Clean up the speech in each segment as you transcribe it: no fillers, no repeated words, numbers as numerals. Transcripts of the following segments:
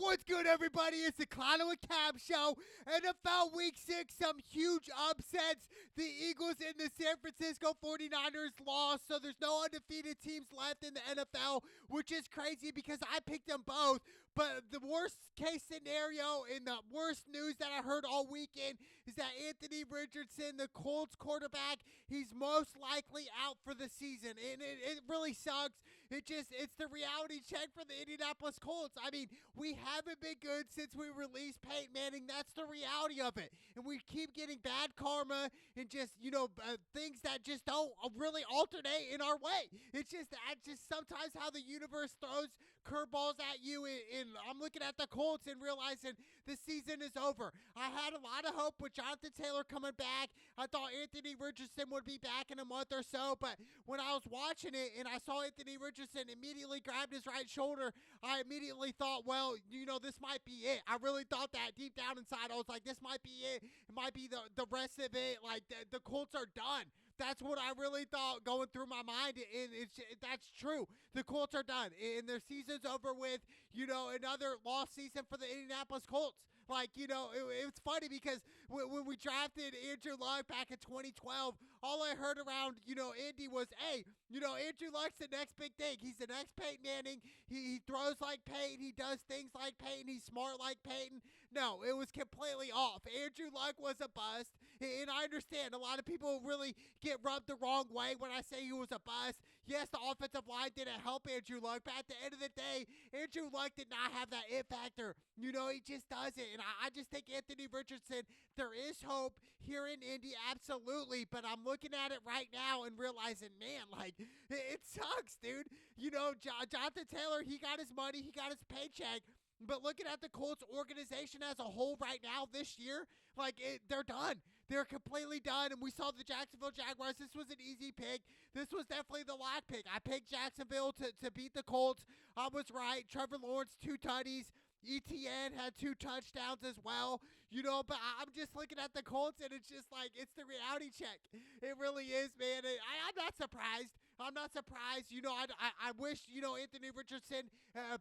What's good, everybody? It's the Clono and Cab Show. NFL Week 6, some huge upsets. The Eagles and the San Francisco 49ers lost, so there's no undefeated teams left in the NFL, which is crazy because I picked them both. But the worst case scenario and the worst news that I heard all weekend is that Anthony Richardson, the Colts quarterback, he's most likely out for the season. And it really sucks. It's the reality check for the Indianapolis Colts. I mean, we haven't been good since we released Peyton Manning. That's the reality of it. And we keep getting bad karma and just, things that just don't really alternate in our way. That's just sometimes how the universe throws curveballs at you. And I'm looking at the Colts and realizing the season is over. I had a lot of hope with Jonathan Taylor coming back. I thought Anthony Richardson would be back in a month or so. But when I was watching it and I saw Anthony Richardson immediately grabbed his right shoulder, I immediately thought, well, this might be it. I really thought that deep down inside. I was like, this might be it. It might be the rest of it. Like, the Colts are done. That's what I really thought going through my mind, and that's true. The Colts are done, and their season's over with. Another lost season for the Indianapolis Colts. It's funny because when we drafted Andrew Luck back in 2012, all I heard around, Indy was, hey, Andrew Luck's the next big thing. He's the next Peyton Manning. He throws like Peyton. He does things like Peyton. He's smart like Peyton. No, it was completely off. Andrew Luck was a bust, and I understand a lot of people really get rubbed the wrong way when I say he was a bust. Yes, the offensive line didn't help Andrew Luck, but at the end of the day, Andrew Luck did not have that it factor. He just doesn't, and I just think Anthony Richardson, there is hope here in Indy, absolutely, but I'm looking at it right now and realizing, man, it sucks, dude. Jonathan Taylor, he got his money, he got his paycheck. But looking at the Colts organization as a whole right now this year, they're done. They're completely done. And we saw the Jacksonville Jaguars. This was an easy pick. This was definitely the lock pick. I picked Jacksonville to beat the Colts. I was right. Trevor Lawrence, 2 tutties. ETN had 2 touchdowns as well, but I'm just looking at the Colts and it's just it's the reality check. It really is, man. I'm not surprised. I wish, Anthony Richardson,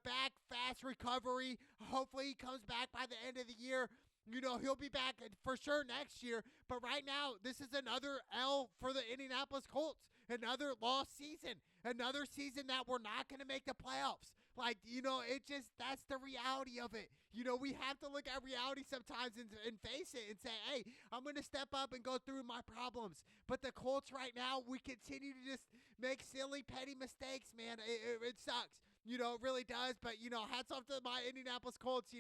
back, fast recovery. Hopefully he comes back by the end of the year. He'll be back for sure next year. But right now, this is another L for the Indianapolis Colts. Another lost season. Another season that we're not going to make the playoffs. That's the reality of it. We have to look at reality sometimes and face it and say, hey, I'm going to step up and go through my problems. But the Colts right now, we continue to just make silly, petty mistakes, man. It sucks. It really does. But, hats off to my Indianapolis Colts,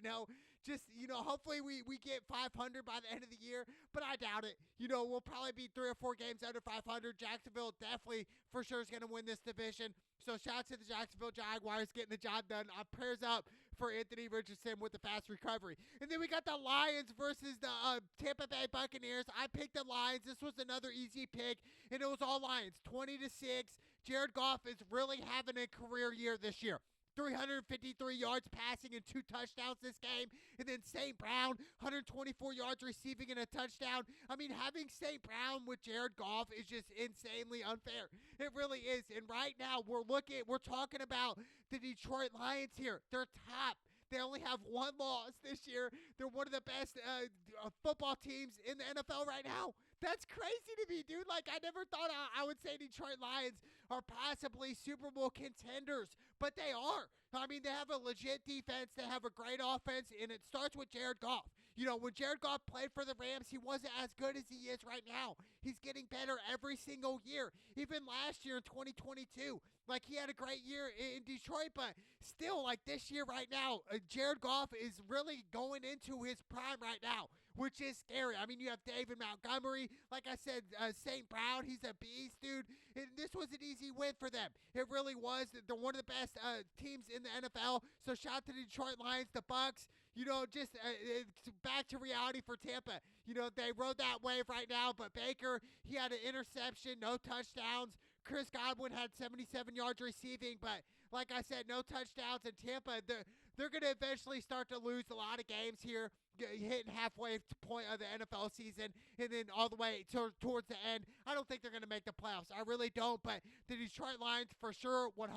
hopefully we get 500 by the end of the year, but I doubt it. We'll probably be 3 or 4 games under 500. Jacksonville definitely for sure is going to win this division. So shout out to the Jacksonville Jaguars getting the job done. Prayers up for Anthony Richardson with the fast recovery. And then we got the Lions versus the Tampa Bay Buccaneers. I picked the Lions. This was another easy pick, and it was all Lions, 20-6. Jared Goff is really having a career year this year. 353 yards passing and 2 touchdowns this game. And then St. Brown, 124 yards receiving and a touchdown. I mean, having St. Brown with Jared Goff is just insanely unfair. It really is. And right now, we're talking about the Detroit Lions here. They're top. They only have 1 loss this year. They're one of the best football teams in the NFL right now. That's crazy to me, dude. I never thought I would say Detroit Lions are possibly Super Bowl contenders, but they are. I mean, they have a legit defense. They have a great offense, and it starts with Jared Goff. When Jared Goff played for the Rams, he wasn't as good as he is right now. He's getting better every single year. Even last year in 2022, he had a great year in Detroit, but still, this year right now, Jared Goff is really going into his prime right now, which is scary. I mean, you have David Montgomery. Like I said, St. Brown, he's a beast, dude. And this was an easy win for them. It really was. They're one of the best teams in the NFL. So shout out to the Detroit Lions, the Bucks. Back to reality for Tampa. They rode that wave right now, but Baker, he had an interception, no touchdowns. Chris Godwin had 77 yards receiving, but like I said, no touchdowns in Tampa. They're going to eventually start to lose a lot of games here. hitting halfway point of the NFL season and then all the way towards the end. I don't think they're going to make the playoffs. I really don't, but the Detroit Lions for sure, 100%,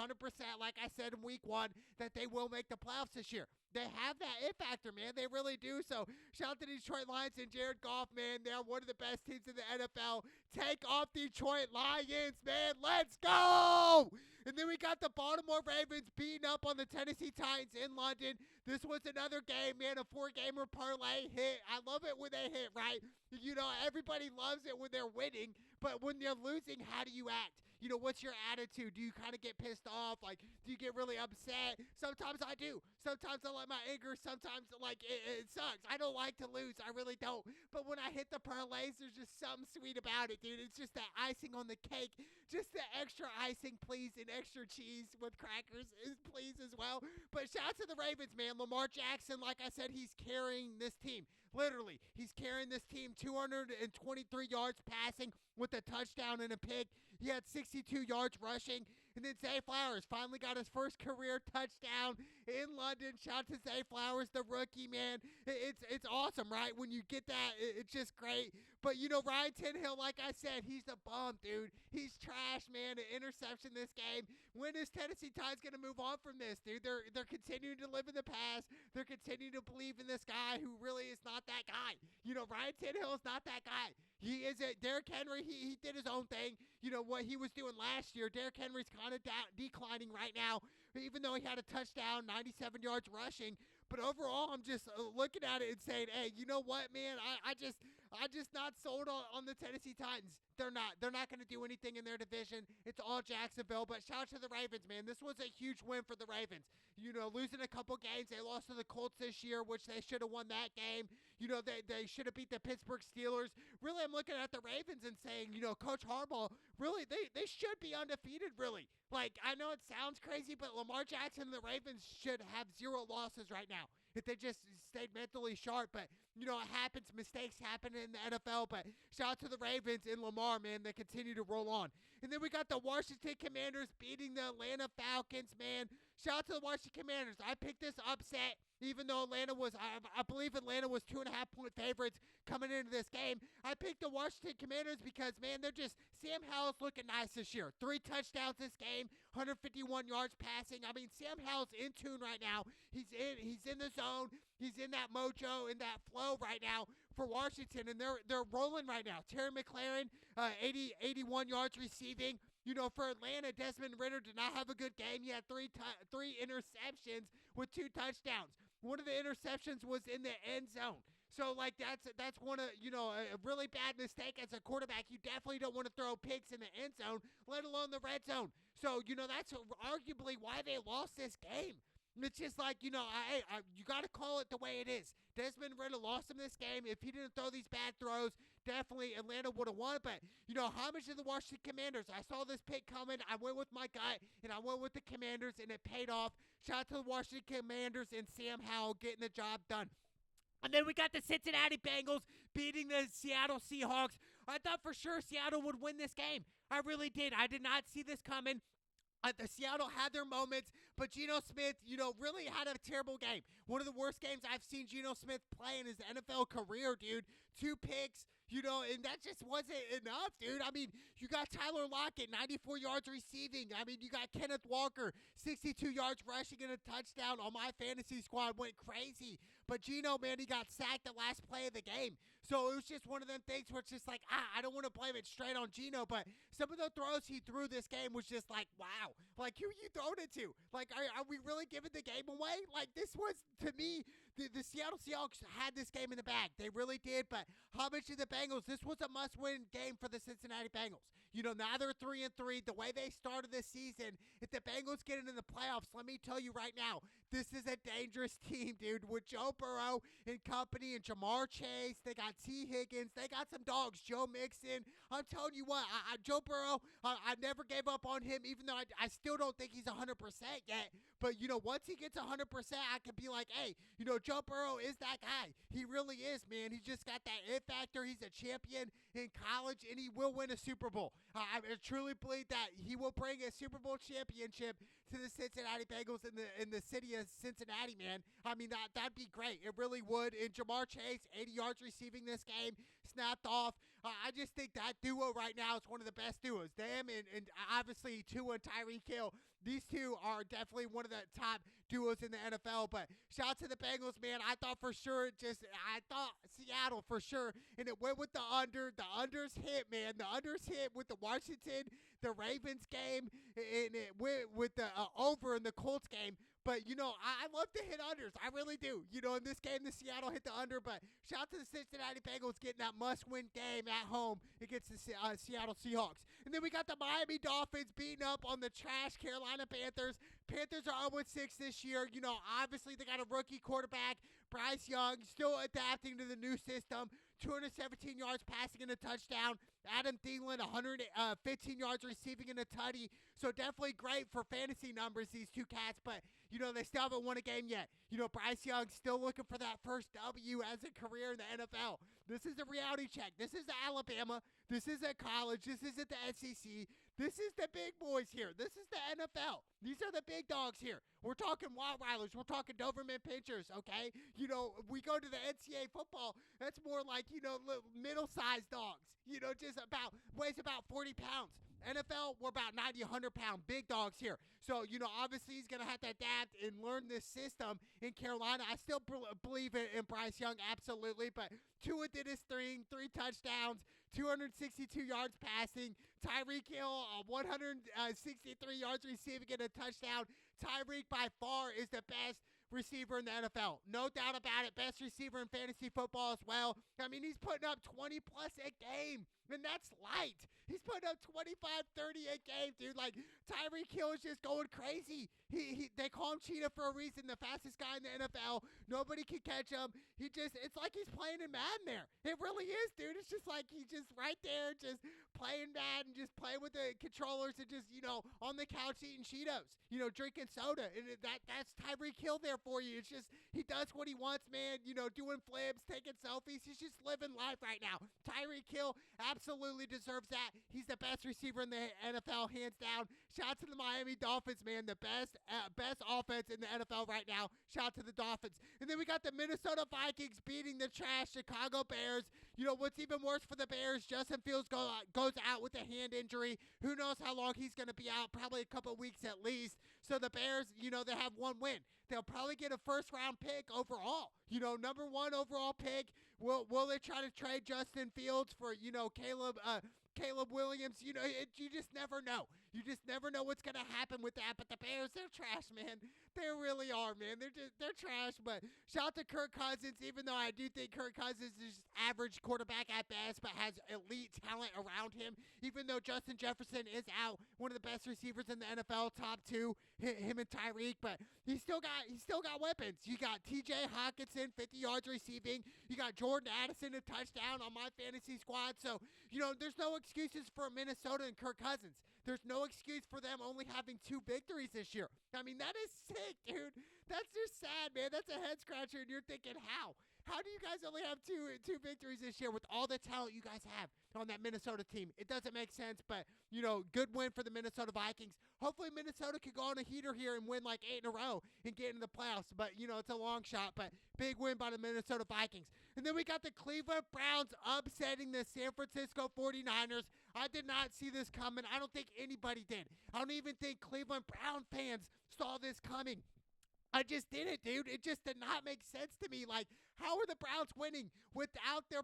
like I said in week 1, that they will make the playoffs this year. They have that it factor, man. They really do. So shout out to the Detroit Lions and Jared Goff, man. They're one of the best teams in the NFL. Take off Detroit Lions, man. Let's go! And then we got the Baltimore Ravens beating up on the Tennessee Titans in London. This was another game, man, a 4-gamer parlay hit. I love it when they hit, right? You know, everybody loves it when they're winning, but when they're losing, how do you act? You know, what's your attitude? Do you kind of get pissed off? Like, do you get really upset? Sometimes I do. Sometimes I let my anger. Sometimes, like, it sucks. I don't like to lose. I really don't. But when I hit the parlays, there's just something sweet about it, dude. It's just that icing on the cake. Just the extra icing, please, and extra cheese with crackers, please, as well. But shout out to the Ravens, man. Lamar Jackson, like I said, he's carrying this team. Literally, he's carrying this team 223 yards passing with a touchdown and a pick. He had 62 yards rushing. And then Zay Flowers finally got his first career touchdown in London. Shout out to Zay Flowers, the rookie, man. It's awesome, right? When you get that, it's just great. But, you know, Ryan Tannehill, like I said, he's a bum, dude. He's trash, man. An interception this game. When is Tennessee Titans going to move on from this, dude? They're continuing to live in the past. They're continuing to believe in this guy who really is not that guy. You know, Ryan Tannehill is not that guy. He is it. Derrick Henry, he did his own thing. You know, what he was doing last year, Derrick Henry's kind of declining right now, even though he had a touchdown, 97 yards rushing. But overall, I'm just looking at it and saying, hey, you know what, man? I'm just not sold on the Tennessee Titans. They're not going to do anything in their division. It's all Jacksonville. But shout out to the Ravens, man. This was a huge win for the Ravens. You know, losing a couple games. They lost to the Colts this year, which they should have won that game. You know, they should have beat the Pittsburgh Steelers. Really, I'm looking at the Ravens and saying, you know, Coach Harbaugh, really, they should be undefeated, really. Like, I know it sounds crazy, but Lamar Jackson and the Ravens should have 0 losses right now if they just stayed mentally sharp. But, you know, it happens. Mistakes happen in the NFL. But shout out to the Ravens and Lamar, man. They continue to roll on. And then we got the Washington Commanders beating the Atlanta Falcons, man. Shout out to the Washington Commanders. I picked this upset, even though Atlanta was, I believe Atlanta was 2.5-point favorites coming into this game. I picked the Washington Commanders because, man, they're just, Sam Howell's looking nice this year. 3 touchdowns this game, 151 yards passing. I mean, Sam Howell's in tune right now. He's in the zone. He's in that mojo, in that flow right now for Washington, and they're rolling right now. Terry McLaurin, 81 yards receiving. You know, for Atlanta, Desmond Ridder did not have a good game. He had three interceptions with 2 touchdowns. One of the interceptions was in the end zone. So, like, that's one of, you know, a really bad mistake as a quarterback. You definitely don't want to throw picks in the end zone, let alone the red zone. So, you know, that's arguably why they lost this game. It's just like, you know, you got to call it the way it is. Desmond Ridder lost him this game. If he didn't throw these bad throws, definitely Atlanta would have won. But, you know, homage to the Washington Commanders. I saw this pick coming. I went with my gut, and I went with the Commanders, and it paid off. Shout out to the Washington Commanders and Sam Howell getting the job done. And then we got the Cincinnati Bengals beating the Seattle Seahawks. I thought for sure Seattle would win this game. I really did. I did not see this coming. The Seattle had their moments, but Geno Smith, you know, really had a terrible game. One of the worst games I've seen Geno Smith play in his NFL career, dude. 2 picks, you know, and that just wasn't enough, dude. I mean, you got Tyler Lockett, 94 yards receiving. I mean, you got Kenneth Walker, 62 yards rushing and a touchdown on my fantasy squad. Went crazy. But Geno, man, he got sacked the last play of the game. So it was just one of them things where it's just like, I don't want to blame it straight on Geno, but some of the throws he threw this game was just like, wow. Like, who you throwing it to? Like, are we really giving the game away? Like, this was, to me, the Seattle Seahawks had this game in the bag. They really did, but homage to the Bengals. This was a must-win game for the Cincinnati Bengals. You know, now they're 3-3. The way they started this season, if the Bengals get into the playoffs, let me tell you right now, this is a dangerous team, dude. With Joe Burrow and company and Jamar Chase, they got T. Higgins, they got some dogs, Joe Mixon. I'm telling you what, Joe Burrow, I never gave up on him, even though I still don't think he's 100% yet. But, you know, once he gets 100%, I can be like, hey, you know, Joe Burrow is that guy. He really is, man. He's just got that it factor. He's a champion in college, and he will win a Super Bowl. I truly believe that he will bring a Super Bowl championship to the Cincinnati Bengals in the city of Cincinnati, man. I mean, that'd be great. It really would. And Jamar Chase, 80 yards receiving this game, snapped off. I just think that duo right now is one of the best duos. Them and obviously Tua and Tyreek Hill. These two are definitely one of the top duos in the NFL. But shout out to the Bengals, man. I thought Seattle for sure, and it went with the under. The unders hit, man. The unders hit with the Washington, the Ravens game, and it went with the over in the Colts game. But, I love to hit unders. I really do. In this game, the Seattle hit the under. But shout out to the Cincinnati Bengals getting that must-win game at home against the Seattle Seahawks. And then we got the Miami Dolphins beating up on the trash Carolina Panthers. Panthers are 0-6 this year. Obviously they got a rookie quarterback, Bryce Young, still adapting to the new system. 217 yards passing and a touchdown. Adam Thielen, 115 yards receiving and a tutty. So definitely great for fantasy numbers, these two cats. But, they still haven't won a game yet. Bryce Young still looking for that first W as a career in the NFL. This is a reality check. This is Alabama. This is at college. This isn't the SEC. This is the big boys here. This is the NFL. These are the big dogs here. We're talking Rottweilers. We're talking Doberman Pinschers, okay? We go to the NCAA football. That's more like, middle-sized dogs. Weighs about 40 pounds. NFL, we're about 90, 100-pound big dogs here. So, obviously he's going to have to adapt and learn this system in Carolina. I still believe in Bryce Young, absolutely. But Tua did his thing, 3 touchdowns, 262 yards passing. Tyreek Hill, 163 yards receiving and a touchdown. Tyreek by far is the best receiver in the NFL. No doubt about it. Best receiver in fantasy football as well. I mean, he's putting up 20-plus a game, and that's light. He's putting up 25, 30 a game, dude. Like, Tyreek Hill is just going crazy. They call him Cheetah for a reason. The fastest guy in the NFL. Nobody can catch him. It's like he's playing in Madden there. It really is, dude. It's just like he's just right there, just playing Madden, just playing with the controllers and just, on the couch eating Cheetos, drinking soda. And that's Tyreek Hill there for you. It's just, he does what he wants, man. Doing flips, taking selfies. He's just living life right now. Tyreek Hill absolutely deserves that. He's the best receiver in the NFL, hands down. Shout out to the Miami Dolphins, man. The best offense in the NFL right now. Shout out to the Dolphins. And then we got the Minnesota Vikings beating the trash Chicago Bears. What's even worse for the Bears, Justin Fields goes out with a hand injury. Who knows how long he's going to be out, probably a couple weeks at least. So the Bears, they have one win. They'll probably get a first-round pick overall. Number 1 overall pick. Will they try to trade Justin Fields for, Caleb Williams? You just never know. You just never know what's going to happen with that. But the Bears, they're trash, man. They really are, man. They're trash. But shout out to Kirk Cousins, even though I do think Kirk Cousins is average quarterback at best, but has elite talent around him. Even though Justin Jefferson is out, one of the best receivers in the NFL, top 2, him and Tyreek. But he's still got weapons. You got T.J. Hockenson, 50 yards receiving. You got Jordan Addison, a touchdown on my fantasy squad. So, there's no excuses for Minnesota and Kirk Cousins. There's no excuse for them only having 2 victories this year. I mean, that is sick, dude. That's just sad, man. That's a head scratcher, and you're thinking, how? How do you guys only have two victories this year with all the talent you guys have on that Minnesota team? It doesn't make sense, but, good win for the Minnesota Vikings. Hopefully Minnesota could go on a heater here and win like 8 in a row and get into the playoffs, but, it's a long shot, but big win by the Minnesota Vikings. And then we got the Cleveland Browns upsetting the San Francisco 49ers. I did not see this coming. I don't think anybody did. I don't even think Cleveland Brown fans saw this coming. I just didn't, dude. It just did not make sense to me. Like, how are the Browns winning without their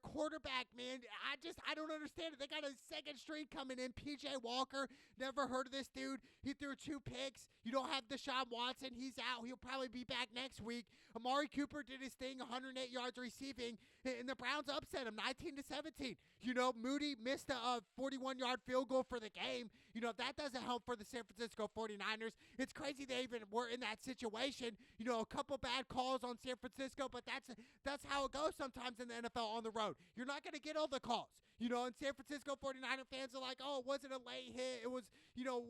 quarterback, man? I don't understand it. They got a second string coming in. P.J. Walker, never heard of this dude. He threw 2 picks. You don't have Deshaun Watson. He's out. He'll probably be back next week. Amari Cooper did his thing, 108 yards receiving, and the Browns upset him, 19-17. Moody missed a 41-yard field goal for the game. That doesn't help for the San Francisco 49ers. It's crazy they even were in that situation. A couple bad calls on San Francisco, but that's how it goes sometimes in the NFL on the road. You're not going to get all the calls. And San Francisco 49er fans are like, oh, it wasn't a late hit. It was,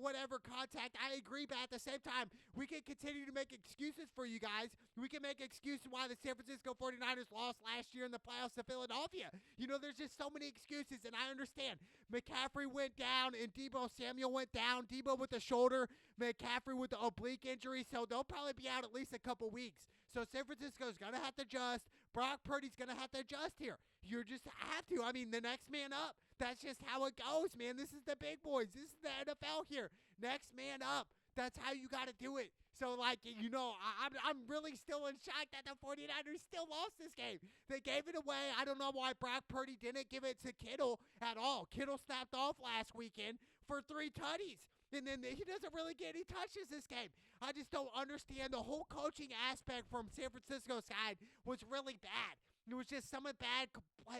whatever contact. I agree, but at the same time, we can continue to make excuses for you guys. We can make excuses why the San Francisco 49ers lost last year in the playoffs to Philadelphia. There's just so many excuses, and I understand. McCaffrey went down, and Deebo Samuel went down. Deebo with the shoulder, McCaffrey with the oblique injury, so they'll probably be out at least a couple weeks. So San Francisco's going to have to adjust. Brock Purdy's going to have to adjust here. You just have to. I mean, the next man up. That's just how it goes, man. This is the big boys. This is the NFL here. Next man up. That's how you got to do it. So, I'm really still in shock that the 49ers still lost this game. They gave it away. I don't know why Brock Purdy didn't give it to Kittle at all. Kittle snapped off last weekend for 3 tutties. And then he doesn't really get any touches this game. I just don't understand. The whole coaching aspect from San Francisco's side was really bad. It was just some of the bad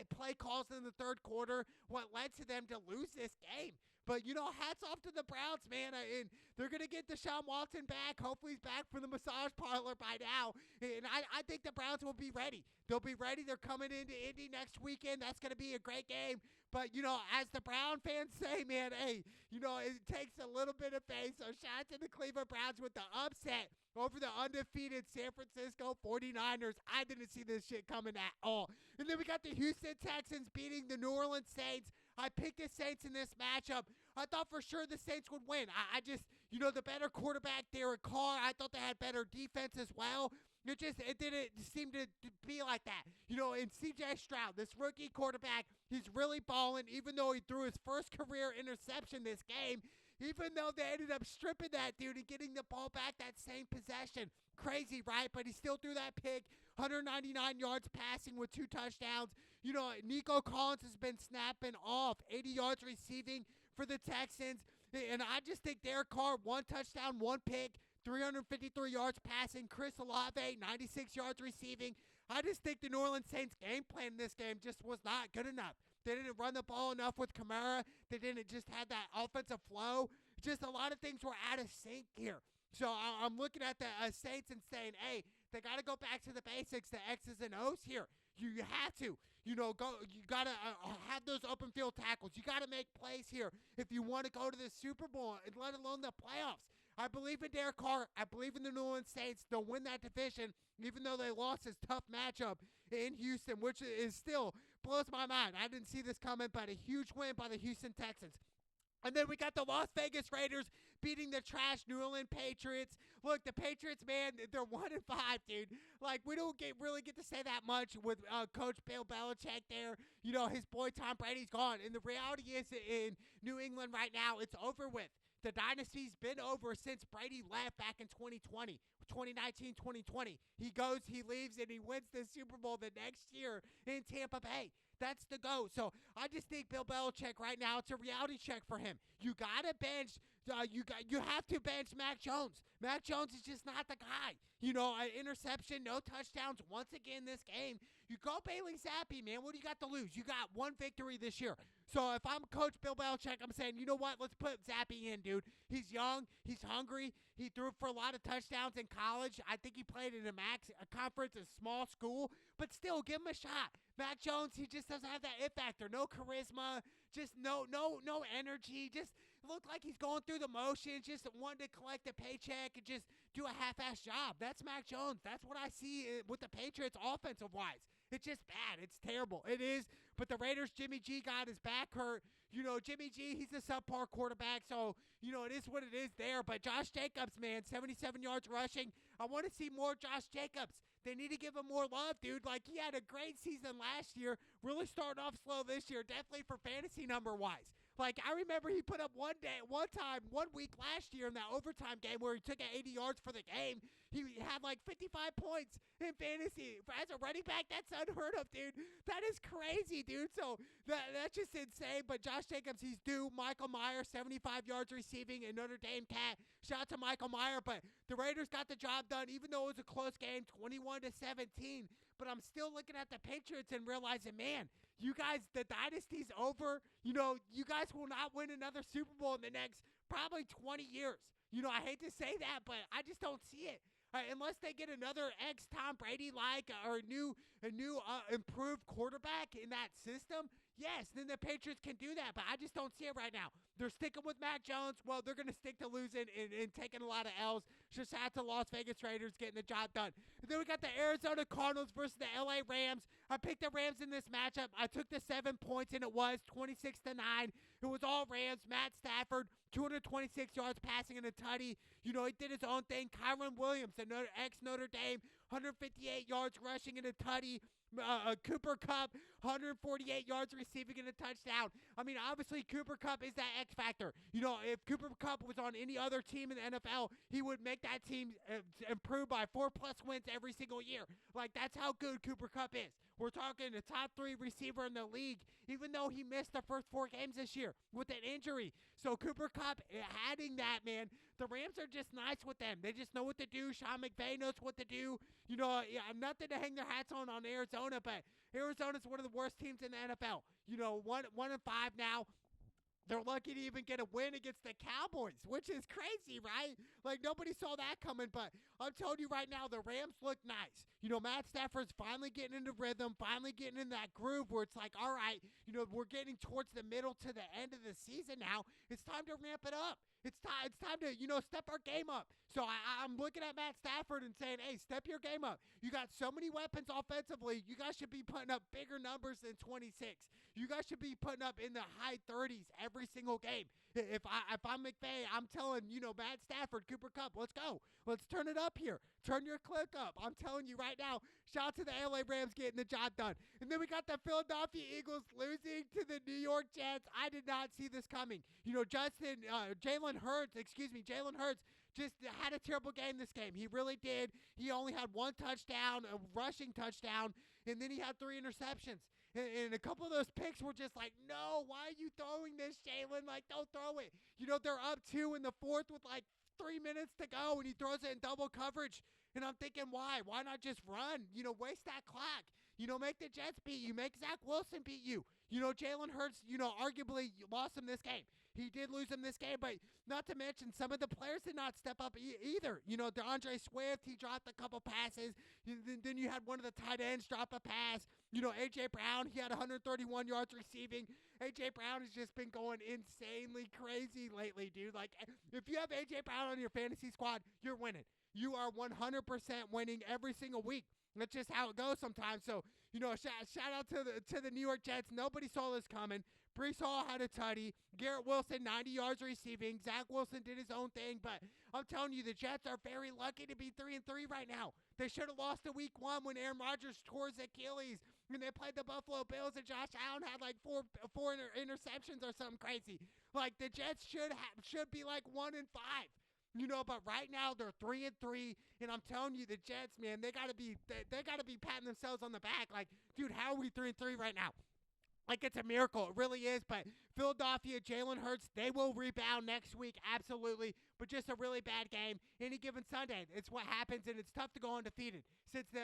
play calls in the third quarter what led to them to lose this game. But, hats off to the Browns, man. And they're going to get Deshaun Watson back. Hopefully he's back from the massage parlor by now. And I think the Browns will be ready. They'll be ready. They're coming into Indy next weekend. That's going to be a great game. But, as the Brown fans say, man, hey, it takes a little bit of faith. So shout out to the Cleveland Browns with the upset over the undefeated San Francisco 49ers. I didn't see this shit coming at all. And then we got the Houston Texans beating the New Orleans Saints. I picked the Saints in this matchup. I thought for sure the Saints would win. I just, the better quarterback, Derek Carr, I thought they had better defense as well. It didn't seem to be like that. And C.J. Stroud, this rookie quarterback, he's really balling, even though he threw his first career interception this game. Even though they ended up stripping that dude and getting the ball back that same possession. Crazy, right? But he still threw that pick. 199 yards passing with 2 touchdowns. Nico Collins has been snapping off. 80 yards receiving for the Texans. And I just think Derek Carr, 1 touchdown, 1 pick, 353 yards passing. Chris Olave, 96 yards receiving. I just think the New Orleans Saints game plan in this game just was not good enough. They didn't run the ball enough with Kamara. They didn't just have that offensive flow. Just a lot of things were out of sync here. So I'm looking at the Saints and saying, hey, they got to go back to the basics, the X's and O's here. You have to. You got to have those open field tackles. You got to make plays here if you want to go to the Super Bowl, and let alone the playoffs. I believe in Derek Carr. I believe in the New Orleans Saints. They'll win that division, even though they lost this tough matchup in Houston, which is still blows my mind. I didn't see this coming, but a huge win by the Houston Texans. And then we got the Las Vegas Raiders beating the trash New England Patriots. Look, the Patriots, man, they're 1-5, dude. We don't really get to say that much with Coach Bill Belichick there. His boy Tom Brady's gone. And the reality is, in New England right now, it's over with. The dynasty's been over since Brady left back in 2020, 2019-2020. He goes, he leaves, and he wins the Super Bowl the next year in Tampa Bay. That's the go. So I just think Bill Belichick right now, it's a reality check for him. You got to bench. You have to bench Mac Jones. Mac Jones is just not the guy. An interception, no touchdowns once again this game. You go Bailey Zappi, man. What do you got to lose? You got 1 victory this year. So if I'm Coach Bill Belichick, I'm saying, you know what? Let's put Zappi in, dude. He's young. He's hungry. He threw for a lot of touchdowns in college. I think he played in a conference, a small school. But still, give him a shot. Mac Jones, he just doesn't have that it factor. No charisma. Just no energy. Just looked like he's going through the motions. Just wanted to collect a paycheck and just do a half-ass job. That's Mac Jones. That's what I see with the Patriots offensive-wise. It's just bad. It's terrible. It is. But the Raiders, Jimmy G got his back hurt. Jimmy G, he's a subpar quarterback, so, it is what it is there. But Josh Jacobs, man, 77 yards rushing. I want to see more Josh Jacobs. They need to give him more love, dude. He had a great season last year. Really starting off slow this year, definitely for fantasy number-wise. I remember he put up one week last year in that overtime game where he took 80 yards for the game. He had 55 points in fantasy. As a running back, that's unheard of, dude. That is crazy, dude. So that's just insane. But Josh Jacobs, he's due. Michael Mayer, 75 yards receiving, and Notre Dame cat. Shout out to Michael Mayer. But the Raiders got the job done, even though it was a close game, 21-17. But I'm still looking at the Patriots and realizing, man, you guys, the dynasty's over. You guys will not win another Super Bowl in the next probably 20 years. I hate to say that, but I just don't see it. Unless they get another ex-Tom Brady or a new improved quarterback in that system, Yes, then the Patriots can do that, but I just don't see it right now. They're sticking with Mac Jones. Well, they're going to stick to losing and taking a lot of L's. Just out to Las Vegas Raiders getting the job done. And then we got the Arizona Cardinals versus the LA Rams. I picked the Rams in this matchup. I took the 7 points, and it was 26-9. It was all Rams. Matt Stafford, 226 yards passing in a tutty. You know, he did his own thing. Kyron Williams, ex-Notre Dame, 158 yards rushing in a tutty. Cooper Kupp, 148 yards receiving and a touchdown. I mean, obviously, Cooper Kupp is that X factor. You know, if Cooper Kupp was on any other team in the NFL, he would make that team improve by 4+ wins every single year. Like, that's how good Cooper Kupp is. We're talking a top 3 receiver in the league, even though he missed the first 4 games this year with an injury. So Cooper Kupp, adding that, man, the Rams are just nice with them. They just know what to do. Sean McVay knows what to do. You know, nothing to hang their hats on Arizona, but Arizona's one of the worst teams in the NFL. You know, 1-5 now. They're lucky to even get a win against the Cowboys, which is crazy, right? Like, nobody saw that coming, but I'm telling you right now, the Rams look nice. You know, Matt Stafford's finally getting into rhythm, finally getting in that groove where it's like, all right, you know, we're getting towards the middle to the end of the season now. It's time to ramp it up. It's time to, you know, step our game up. So I'm looking at Matt Stafford and saying, hey, step your game up. You got so many weapons offensively. You guys should be putting up bigger numbers than 26. You guys should be putting up in the high 30s every single game. If I'm McVay, I'm telling, you know, Matt Stafford, Cooper Kupp, let's go. Let's turn it up here. Turn your click up. I'm telling you right now, shout out to the LA Rams getting the job done. And then we got the Philadelphia Eagles losing to the New York Jets. I did not see this coming. You know, Jalen Hurts just had a terrible game this game. He really did. He only had 1 touchdown, a rushing touchdown, and then he had 3 interceptions. And a couple of those picks were just like, no, why are you throwing this, Jalen? Like, don't throw it. You know, they're up 2 in the 4th with like 3 minutes to go, and he throws it in double coverage. And I'm thinking, why? Why not just run? You know, waste that clock. You know, make the Jets beat you. Make Zach Wilson beat you. You know, Jalen Hurts, you know, arguably lost him this game. He did lose him this game, but not to mention some of the players did not step up either. You know, DeAndre Swift, he dropped a couple passes. Then you had one of the tight ends drop a pass. You know, A.J. Brown, he had 131 yards receiving. A.J. Brown has just been going insanely crazy lately, dude. Like, if you have A.J. Brown on your fantasy squad, you're winning. You are 100% winning every single week. That's just how it goes sometimes. So, you know, shout out to the New York Jets. Nobody saw this coming. Breece Hall had a tutty. Garrett Wilson, 90 yards receiving. Zach Wilson did his own thing. But I'm telling you, the Jets are very lucky to be 3-3 right now. They should have lost in week 1 when Aaron Rodgers tore his Achilles. And they played the Buffalo Bills, and Josh Allen had like four interceptions or something crazy. Like, the Jets should be like 1-5. You know, but right now they're 3-3, and I'm telling you, the Jets, man, they gotta be patting themselves on the back. Like, dude, how are we 3-3 right now? Like, it's a miracle. It really is. But Philadelphia, Jalen Hurts, they will rebound next week, absolutely. But just a really bad game. Any given Sunday, it's what happens, and it's tough to go undefeated. Since the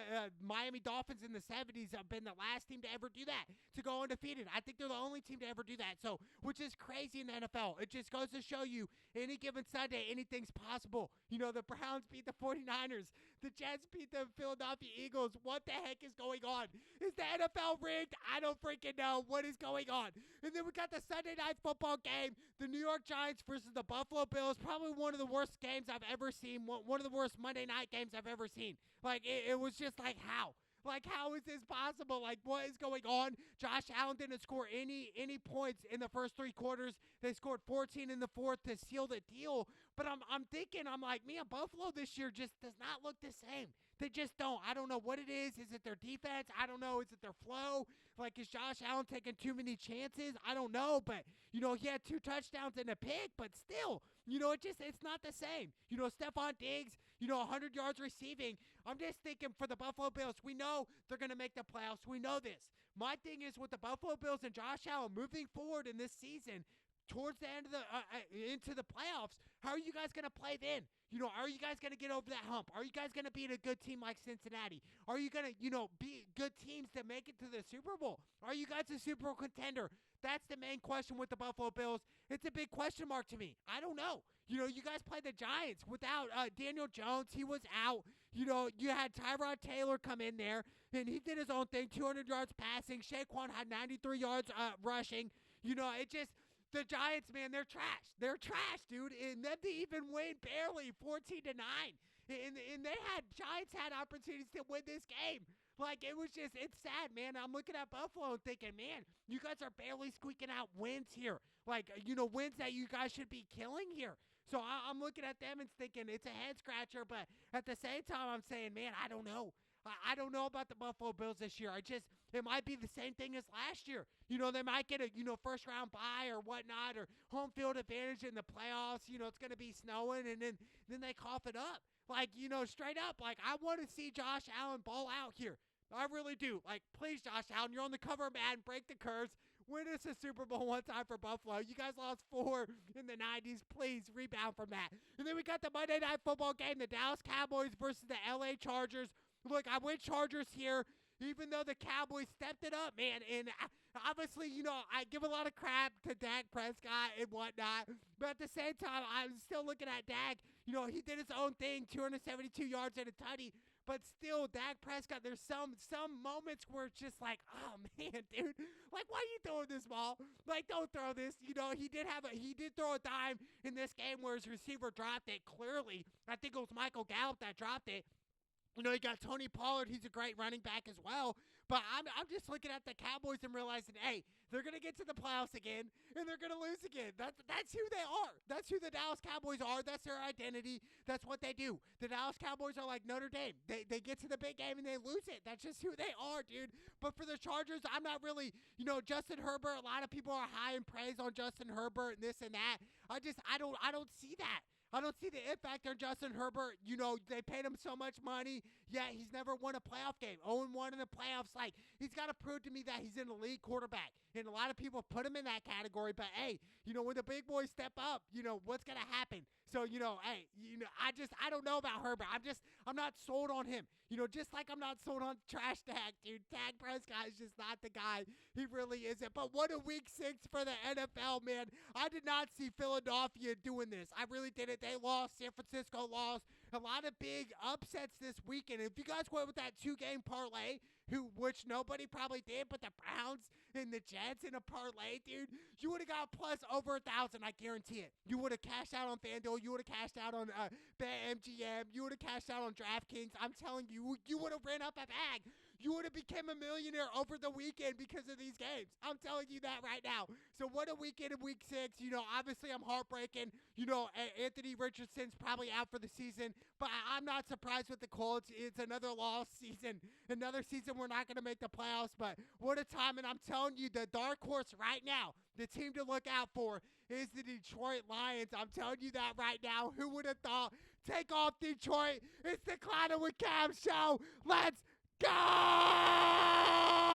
Miami Dolphins in the 70s have been the last team to ever do that, to go undefeated. I think they're the only team to ever do that. So, which is crazy in the NFL. It just goes to show you, any given Sunday, anything's possible. You know, the Browns beat the 49ers. The Jets beat the Philadelphia Eagles. What the heck is going on? Is the NFL rigged? I don't freaking know. What is going on? And then we got the Sunday night football game, the New York Giants versus the Buffalo Bills. Probably one of the worst games I've ever seen. One of the worst Monday night games I've ever seen. Like, it was just like, how? Like, how is this possible? Like, what is going on? Josh Allen didn't score any points in the first 3 quarters. They scored 14 in the 4th to seal the deal. But I'm thinking, I'm like, man, Buffalo this year just does not look the same. They just don't. I don't know what it is. Is it their defense? I don't know. Is it their flow? Like, is Josh Allen taking too many chances? I don't know. But, you know, he had 2 touchdowns and a pick. But still, you know, it's not the same. You know, Stephon Diggs, you know, 100 yards receiving. I'm just thinking for the Buffalo Bills, we know they're going to make the playoffs. We know this. My thing is with the Buffalo Bills and Josh Allen moving forward in this season, towards the end of into the playoffs, how are you guys going to play then? You know, are you guys going to get over that hump? Are you guys going to beat a good team like Cincinnati? Are you going to, you know, beat good teams to make it to the Super Bowl? Are you guys a Super Bowl contender? That's the main question with the Buffalo Bills. It's a big question mark to me. I don't know. You know, you guys played the Giants without Daniel Jones. He was out. You had Tyrod Taylor come in there, and he did his own thing, 200 yards passing. Saquon had 93 yards rushing. The Giants, man, they're trash. They're trash, dude. And then they even win barely 14-9. And Giants had opportunities to win this game. Like, it's sad, man. I'm looking at Buffalo and thinking, man, you guys are barely squeaking out wins here. Like, wins that you guys should be killing here. So I'm looking at them and thinking it's a head scratcher, but at the same time, I'm saying, man, I don't know. I don't know about the Buffalo Bills this year. It might be the same thing as last year. They might get a, first round bye or whatnot, or home field advantage in the playoffs. It's going to be snowing, and then they cough it up. Like, straight up, like, I want to see Josh Allen ball out here. I really do. Like, please, Josh Allen, you're on the cover of Madden, break the curse. Win us a Super Bowl one time for Buffalo. You guys lost 4 in the 90s. Please rebound from that. And then we got the Monday Night Football game, the Dallas Cowboys versus the LA Chargers. Look, I went Chargers here, even though the Cowboys stepped it up, man. And obviously, I give a lot of crap to Dak Prescott and whatnot. But at the same time, I'm still looking at Dak. He did his own thing, 272 yards and a tutty. But still, Dak Prescott, there's some moments where it's just like, oh, man, dude. Like, why are you throwing this ball? Like, don't throw this. He did throw a dime in this game where his receiver dropped it. Clearly, I think it was Michael Gallup that dropped it. You got Tony Pollard. He's a great running back as well. But I'm just looking at the Cowboys and realizing, hey, they're going to get to the playoffs again, and they're going to lose again. That's who they are. That's who the Dallas Cowboys are. That's their identity. That's what they do. The Dallas Cowboys are like Notre Dame. They get to the big game, and they lose it. That's just who they are, dude. But for the Chargers, I'm not really, Justin Herbert. A lot of people are high in praise on Justin Herbert and this and that. I don't see that. I don't see the impact on Justin Herbert. They paid him so much money, yet he's never won a playoff game. 0-1 in the playoffs. Like, he's got to prove to me that he's an elite quarterback. And a lot of people put him in that category. But, hey, when the big boys step up, what's going to happen? So, hey, I don't know about Herbert. I'm not sold on him. Just like I'm not sold on trash Dak, dude. Dak Prescott is just not the guy. He really isn't. But what a week 6 for the NFL, man. I did not see Philadelphia doing this. I really didn't. They lost. San Francisco lost. A lot of big upsets this weekend. If you guys went with that 2-game parlay, which nobody probably did, but the Browns and the Jets in a parlay, dude, you would have got plus over 1,000, I guarantee it. You would have cashed out on FanDuel. You would have cashed out on BetMGM. You would have cashed out on DraftKings. I'm telling you, you would have ran up a bag. You would have become a millionaire over the weekend because of these games. I'm telling you that right now. So what a weekend in week 6. Obviously I'm heartbreaking. Anthony Richardson's probably out for the season, but I'm not surprised with the Colts. It's another lost season. Another season we're not going to make the playoffs, but what a time. And I'm telling you, the dark horse right now, the team to look out for is the Detroit Lions. I'm telling you that right now. Who would have thought? Take off Detroit. It's the Clouded with Cam show. Let's go!